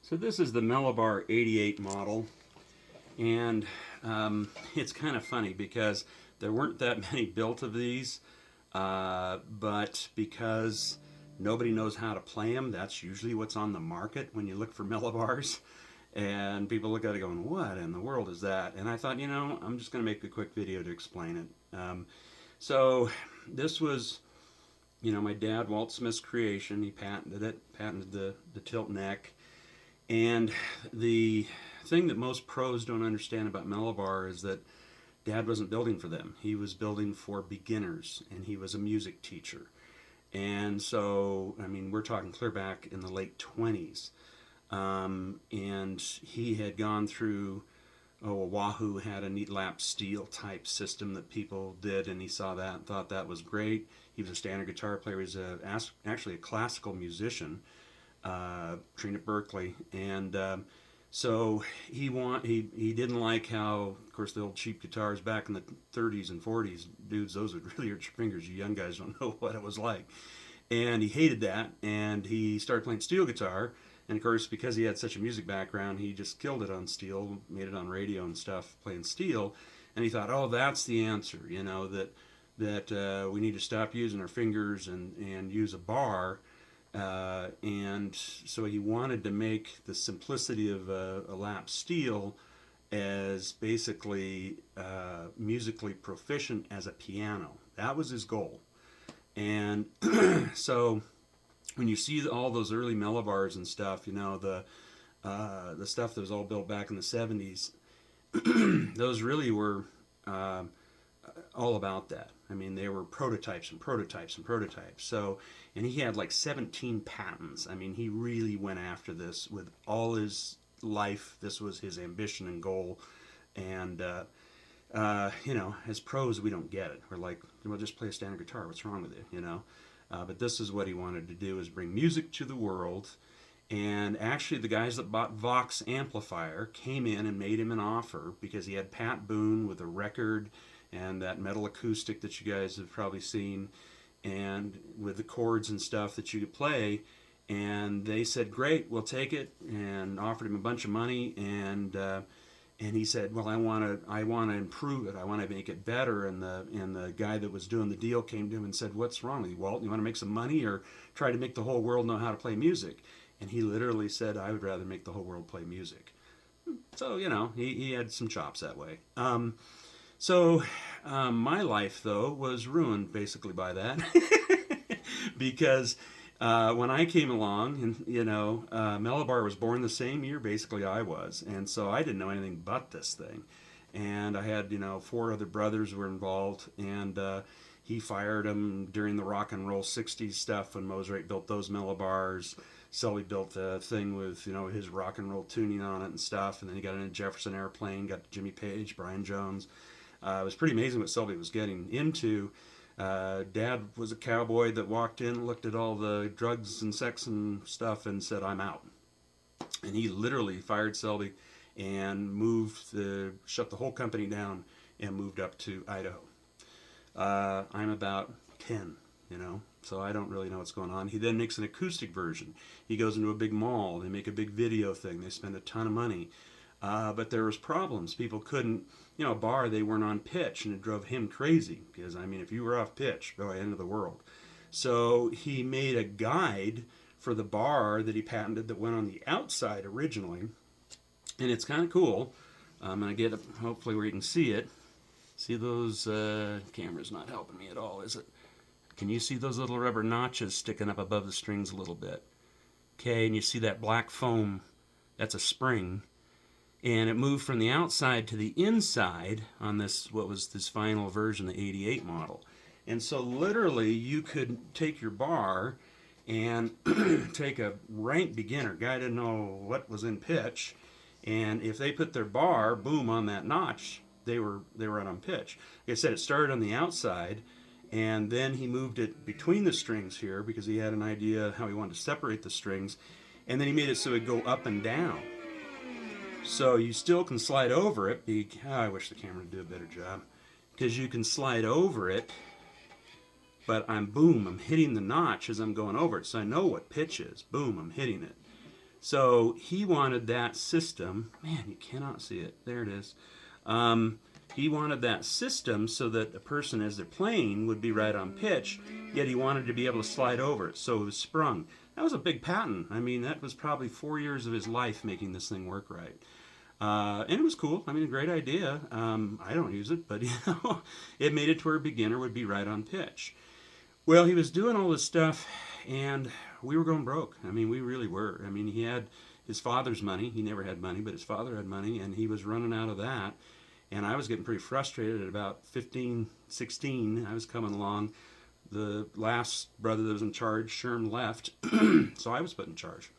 So this is the Melobar 88 model, and it's kind of funny because there weren't that many built of these, but because nobody knows how to play them, that's usually what's on the market when you look for Melobars. And people look at it going, what in the world is that? And I thought, I'm just going to make a quick video to explain it. So this was, my dad, Walt Smith's creation. He patented it, patented the tilt neck. And the thing that most pros don't understand about Melobar is that Dad wasn't building for them. He was building for beginners, and he was a music teacher. And so, we're talking clear back in the late 20s. And he had gone through, Wahoo had a neat lap steel type system that people did, and he saw that and thought that was great. He was a standard guitar player. He was actually a classical musician. Trained at Berkeley, and so he didn't like how, of course, the old cheap guitars back in the 30s and 40s, dudes, those would really hurt your fingers. You young guys don't know what it was like, and he hated that, and he started playing steel guitar. And of course, because he had such a music background, he just killed it on steel, made it on radio and stuff, playing steel. And he thought, oh, that's the answer, that we need to stop using our fingers and use a bar. And so he wanted to make the simplicity of a lap steel as basically musically proficient as a piano. That was his goal. And so when you see all those early Melobars and stuff, the stuff that was all built back in the 70s, those really were all about that. They were prototypes and prototypes and prototypes. So, and he had like 17 patents. He really went after this with all his life. This was his ambition and goal. And, as pros, we don't get it. We're like, well, just play a standard guitar. What's wrong with it, But this is what he wanted to do, is bring music to the world. And actually, the guys that bought Vox Amplifier came in and made him an offer because he had Pat Boone with a record and that metal acoustic that you guys have probably seen, and with the chords and stuff that you could play. And they said, great, we'll take it, and offered him a bunch of money. And he said, well, I want to improve it. I want to make it better. And the guy that was doing the deal came to him and said, what's wrong with you, Walt? You want to make some money or try to make the whole world know how to play music? And he literally said, I would rather make the whole world play music. So, he had some chops that way. So my life, though, was ruined basically by that. Because when I came along, and Melobar was born the same year basically I was, and so I didn't know anything but this thing. And I had 4 other brothers who were involved, and he fired them during the rock and roll 60s stuff when Mosrite built those Melobars. Sully built a thing with his rock and roll tuning on it and stuff, and then he got in a Jefferson Airplane, got Jimmy Page, Brian Jones. It was pretty amazing what Sully was getting into. Dad was a cowboy that walked in, looked at all the drugs and sex and stuff, and said, I'm out. And he literally fired Selby and shut the whole company down and moved up to Idaho. I'm about 10, so I don't really know what's going on. He then makes an acoustic version. He goes into a big mall. They make a big video thing. They spend a ton of money. But there was problems. People couldn't, a bar, they weren't on pitch, and it drove him crazy because, if you were off pitch, boy, end of the world. So he made a guide for the bar that he patented that went on the outside originally, and it's kind of cool. I'm going to get it, hopefully, where you can see it. See those, camera's not helping me at all, is it? Can you see those little rubber notches sticking up above the strings a little bit? Okay, and you see that black foam, that's a spring. And it moved from the outside to the inside on this, what was this final version, the 88 model. And so literally you could take your bar and take a rank beginner, guy didn't know what was in pitch, and if they put their bar, boom, on that notch, they were right on pitch. Like I said, it started on the outside, and then he moved it between the strings here because he had an idea how he wanted to separate the strings, and then he made it so it'd go up and down. So you still can slide over it. I wish the camera would do a better job. Because you can slide over it, but I'm hitting the notch as I'm going over it. So I know what pitch is. Boom, I'm hitting it. So he wanted that system. Man, you cannot see it. There it is. He wanted that system so that a person, as they're playing, would be right on pitch, yet he wanted to be able to slide over it, so it was sprung. That was a big patent. I mean, that was probably 4 years of his life making this thing work right. And it was cool. I mean, a great idea. I don't use it, but it made it to where a beginner would be right on pitch. Well, he was doing all this stuff, and we were going broke. I mean, we really were. I mean, he had his father's money. He never had money, but his father had money, and he was running out of that. And I was getting pretty frustrated at about 15, 16. I was coming along. The last brother that was in charge, Sherm, left, so I was put in charge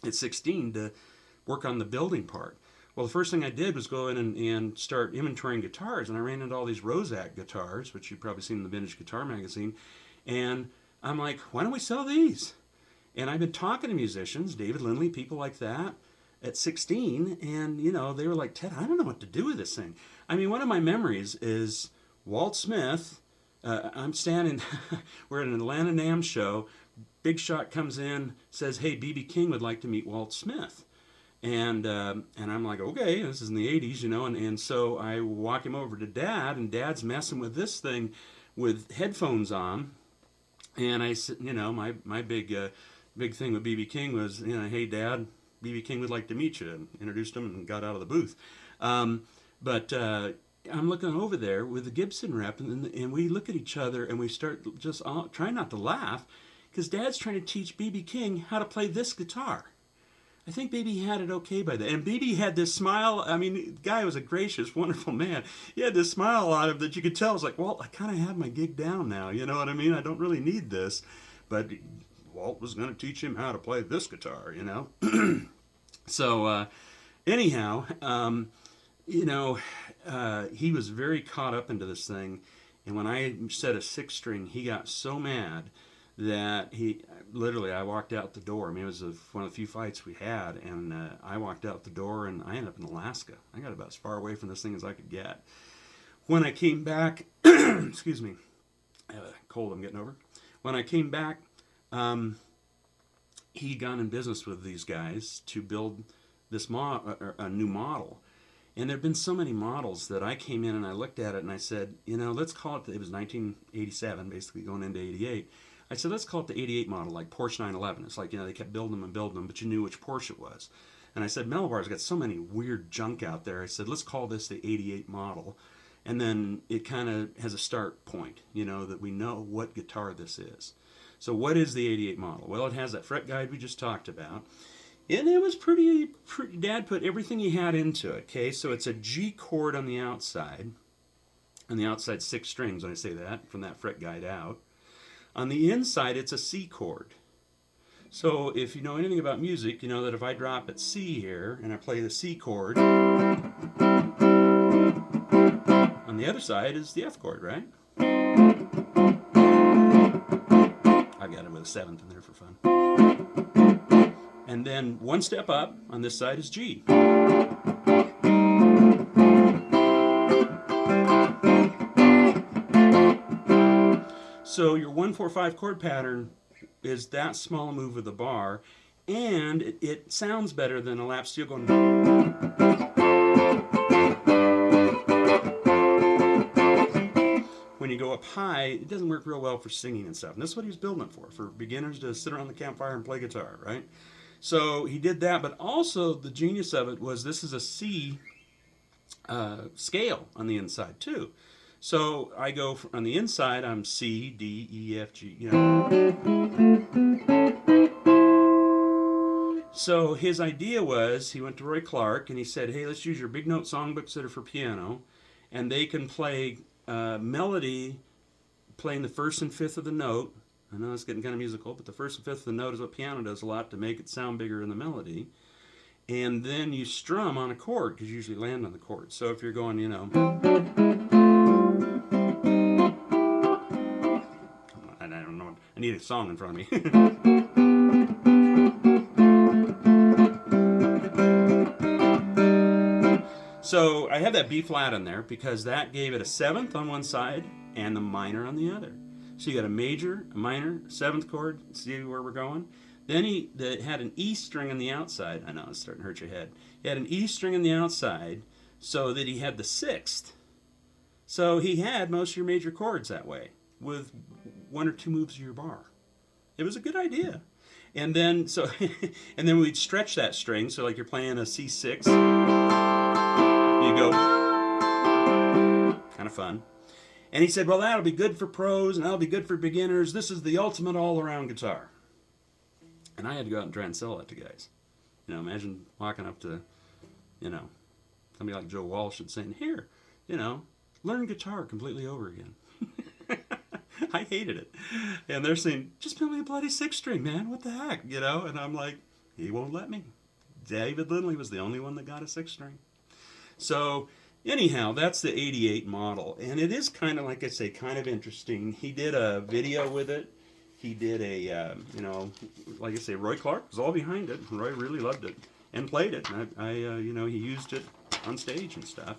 at 16 to work on the building part. Well, the first thing I did was go in and start inventorying guitars, and I ran into all these Rozak guitars, which you've probably seen in the Vintage Guitar magazine, and I'm like, why don't we sell these? And I've been talking to musicians, David Lindley, people like that, at 16, and they were like, Ted, I don't know what to do with this thing. I mean, one of my memories is Walt Smith. I'm standing, we're at an Atlanta NAMM show. Big Shot comes in, says, hey, B.B. King would like to meet Walt Smith. And I'm like, okay, this is in the 80s, and so I walk him over to Dad, and Dad's messing with this thing with headphones on. And I said, my big thing with B.B. King was, hey, Dad, B.B. King would like to meet you, and introduced him and got out of the booth. But I'm looking over there with the Gibson rep, and we look at each other, and we start just trying not to laugh, because Dad's trying to teach B.B. King how to play this guitar. I think B.B. had it okay by then. And B.B. had this smile. I mean, the guy was a gracious, wonderful man. He had this smile on him that you could tell. It was like, well, I kind of have my gig down now. You know what I mean? I don't really need this. But Walt was going to teach him how to play this guitar, So, anyhow, he was very caught up into this thing. And when I said a 6-string, he got so mad that I walked out the door. I mean, it was one of the few fights we had, and I walked out the door, and I ended up in Alaska. I got about as far away from this thing as I could get. When I came back, excuse me, I have a cold I'm getting over. When I came back, he'd gone in business with these guys to build this a new model. And there have been so many models that I came in and I looked at it and I said, let's call it, it was 1987, basically going into 88. I said, let's call it the 88 model, like Porsche 911. It's like, they kept building them and building them, but you knew which Porsche it was. And I said, Melobar's got so many weird junk out there. I said, let's call this the 88 model. And then it kind of has a start point, that we know what guitar this is. So what is the 88 model? Well, it has that fret guide we just talked about. And it was pretty, Dad put everything he had into it, okay? So it's a G chord on the outside. On the outside, 6 strings, when I say that, from that fret guide out. On the inside, it's a C chord. So if you know anything about music, you know that if I drop at C here, and I play the C chord, on the other side is the F chord, right? I got it with a 7th in there for fun. And then one step up on this side is G. So your 1-4-5 chord pattern is that small move of the bar, and it sounds better than a lap steel going. When you go up high, it doesn't work real well for singing and stuff. And that's what he was building it for beginners to sit around the campfire and play guitar, right? So he did that, but also the genius of it was this is a C scale on the inside too. So I go on the inside, I'm C, D, E, F, G, So his idea was, he went to Roy Clark and he said, hey, let's use your big note songbooks that are for piano, and they can play melody, playing the 1st and 5th of the note. I know it's getting kind of musical, but the 1st and 5th of the note is what piano does a lot to make it sound bigger in the melody. And then you strum on a chord, because you usually land on the chord. So if you're going, I don't know, I need a song in front of me. So I have that B flat in there because that gave it a 7th on one side and the minor on the other. So you got a major, a minor, 7th chord. See where we're going? Then he had an E string on the outside. I know, it's starting to hurt your head. He had an E string on the outside so that he had the sixth. So he had most of your major chords that way with one or two moves of your bar. It was a good idea. And then and then we'd stretch that string. So like you're playing a C6, you go, kind of fun. And he said, well, that'll be good for pros and that'll be good for beginners. This is the ultimate all-around guitar. And I had to go out and try and sell that to guys. You know, imagine walking up to, you know, somebody like Joe Walsh and saying, here, you know, learn guitar completely over again. I hated it. And they're saying, just build me a bloody six string, man. What the heck? You know? And I'm like, he won't let me. David Lindley was the only one that got a six string. So anyhow, that's the 88 model. And it is kind of, like I say, kind of interesting. He did a video with it. He did a, you know, like I say, Roy Clark was all behind it. Roy really loved it and played it. You know, he used it on stage and stuff.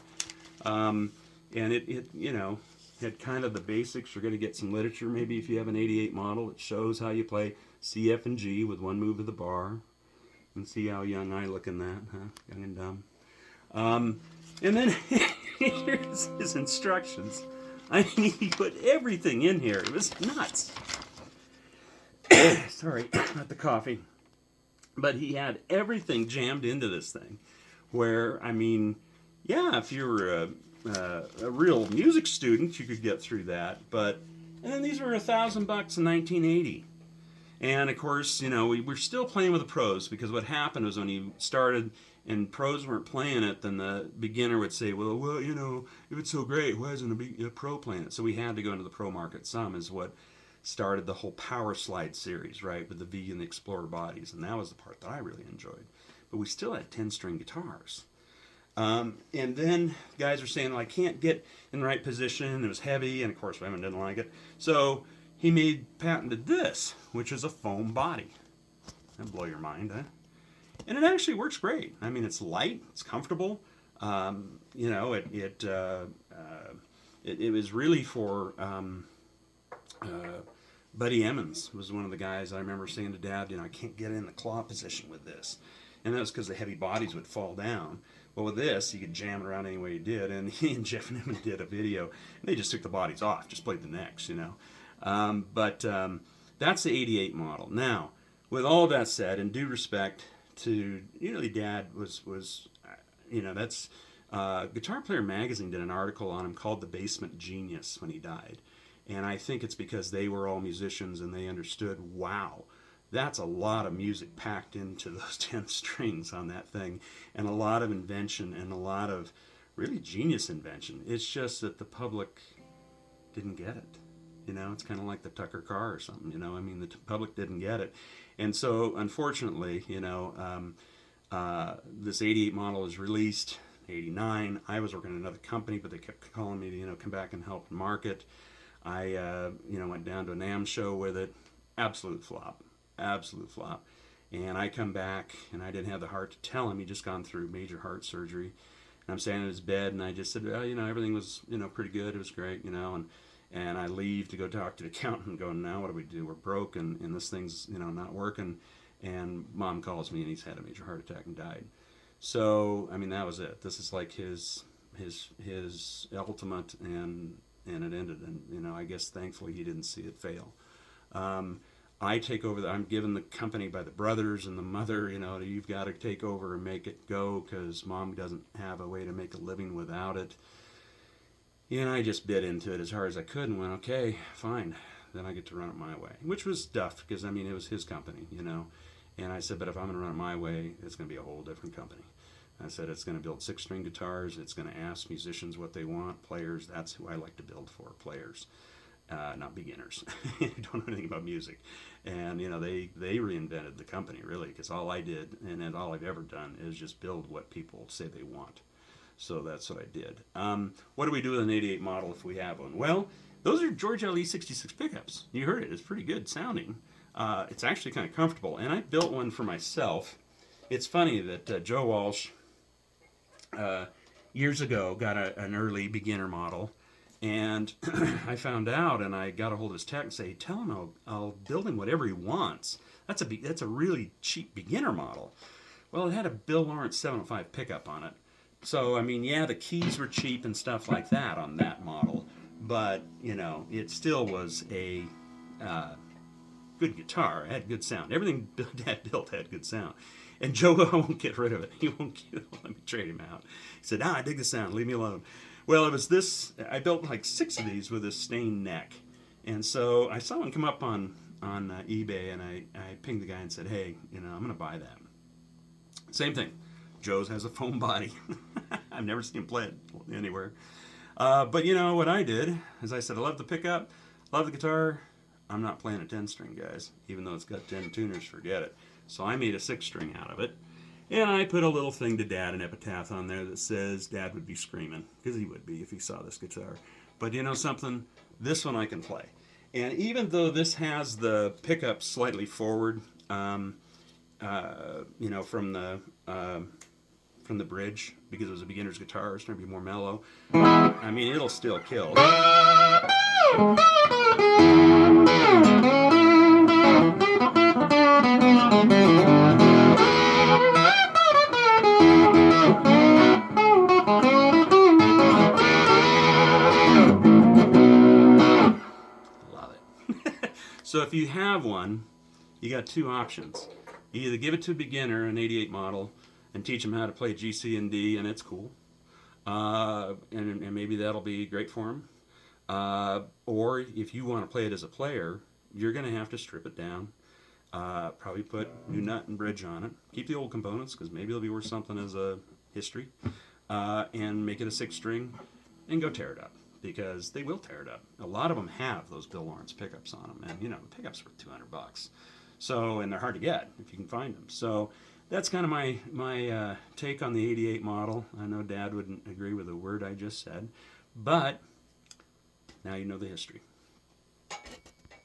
And it, you know, had kind of the basics. You're going to get some literature maybe if you have an 88 model. It shows how you play C, F, and G with one move of the bar. And see how young I look in that, huh? Young and dumb. And then here's his instructions. I mean, he put everything in here. It was nuts. Sorry, not the coffee. But he had everything jammed into this thing. Where, I mean, yeah, if you were a real music student, you could get through that. But, and then these were $1,000 in 1980. And of course, you know, we were still playing with the pros, because what happened was when he started and pros weren't playing it, then the beginner would say, well, you know, if it's so great, why isn't a pro playing it? So we had to go into the pro market some, is what started the whole Power Slide series, right, with the V and the Explorer bodies. And that was the part that I really enjoyed. But we still had 10-string guitars. And then guys were saying, well, I can't get in the right position. It was heavy, and of course women didn't like it. So he patented this, which is a foam body. That'll blow your mind, huh? And it actually works great. I mean, it's light, it's comfortable. You know, it was really for Buddy Emmons was one of the guys I remember saying to Dad, you know, I can't get in the claw position with this. And that was because the heavy bodies would fall down. Well, with this, you could jam it around any way you did. And he and Jeff Newman did a video, and they just took the bodies off, just played the necks, you know. But that's the 88 model. Now, with all that said, in due respect to, you know, Dad was you know, that's, Guitar Player Magazine did an article on him called The Basement Genius when he died. And I think it's because they were all musicians and they understood, wow, that's a lot of music packed into those 10 strings on that thing, and a lot of invention and a lot of really genius invention. It's just that the public didn't get it. You know, it's kind of like the Tucker car or something, you know. I mean, the public didn't get it. And so, unfortunately, you know, this 88 model is released, 89. I was working at another company, but they kept calling me to, you know, come back and help market. I, you know, went down to a NAMM show with it. Absolute flop. Absolute flop. And I come back, and I didn't have the heart to tell him. He'd just gone through major heart surgery. And I'm standing in his bed, and I just said, well, you know, everything was, you know, pretty good. It was great, you know. And I leave to go talk to the accountant and go, now what do we do? We're broke, and this thing's, you know, not working. And Mom calls me, and he's had a major heart attack and died. So, I mean, that was it. This is like his ultimate, and it ended. And, you know, I guess thankfully he didn't see it fail. I take over, I'm given the company by the brothers and the mother, you know, you've got to take over and make it go because Mom doesn't have a way to make a living without it. You know, I just bit into it as hard as I could and went, okay, fine. Then I get to run it my way, which was tough because, I mean, it was his company, you know. And I said, but if I'm going to run it my way, it's going to be a whole different company. I said, it's going to build 6-string guitars. It's going to ask musicians what they want, players. That's who I like to build for, players. Not beginners who don't know anything about music. And, you know, they reinvented the company, really, because all I did, and all I've ever done, is just build what people say they want. So that's what I did. What do we do with an 88 model if we have one? Well, those are George LE 66 pickups. You heard it. It's pretty good sounding. It's actually kind of comfortable. And I built one for myself. It's funny that Joe Walsh, years ago, got an early beginner model. And I found out, and I got a hold of his tech and say, tell him I'll build him whatever he wants. that's a really cheap beginner model. Well, it had a Bill Lawrence 705 pickup on it. So, I mean, yeah, the keys were cheap and stuff like that on that model, but, you know, it still was a good guitar. It had good sound. Everything Dad built had good sound. And Joe won't get rid of it. He won't let me trade him out. He said, I dig the sound. Leave me alone. Well, it was this. I built like 6 of these with a stained neck. And so I saw one come up on eBay, and I pinged the guy and said, hey, you know, I'm going to buy that. Same thing. Joe's has a foam body. I've never seen him play it anywhere. But you know what I did is I said, I love the pickup, love the guitar. I'm not playing a 10-string, guys. Even though it's got 10 tuners, forget it. So I made a 6-string out of it. And I put a little thing to Dad, an epitaph on there that says Dad would be screaming, because he would be if he saw this guitar. But you know something? This one I can play. And even though this has the pickup slightly forward, you know, from the bridge, because it was a beginner's guitar, it's going to be more mellow. I mean, it'll still kill. Love it. So if you have one, you got 2 options. You either give it to a beginner, an 88 model, and teach them how to play G, C, and D, and it's cool. And maybe that'll be great for them. Or if you want to play it as a player, you're going to have to strip it down. Probably put new nut and bridge on it. Keep the old components, because maybe they'll be worth something as a history. And make it a 6-string and go tear it up, because they will tear it up. A lot of them have those Bill Lawrence pickups on them, and you know, the pickups were $200. So, and they're hard to get if you can find them. So that's kind of my take on the 88 model. I know Dad wouldn't agree with a word I just said, but now you know the history.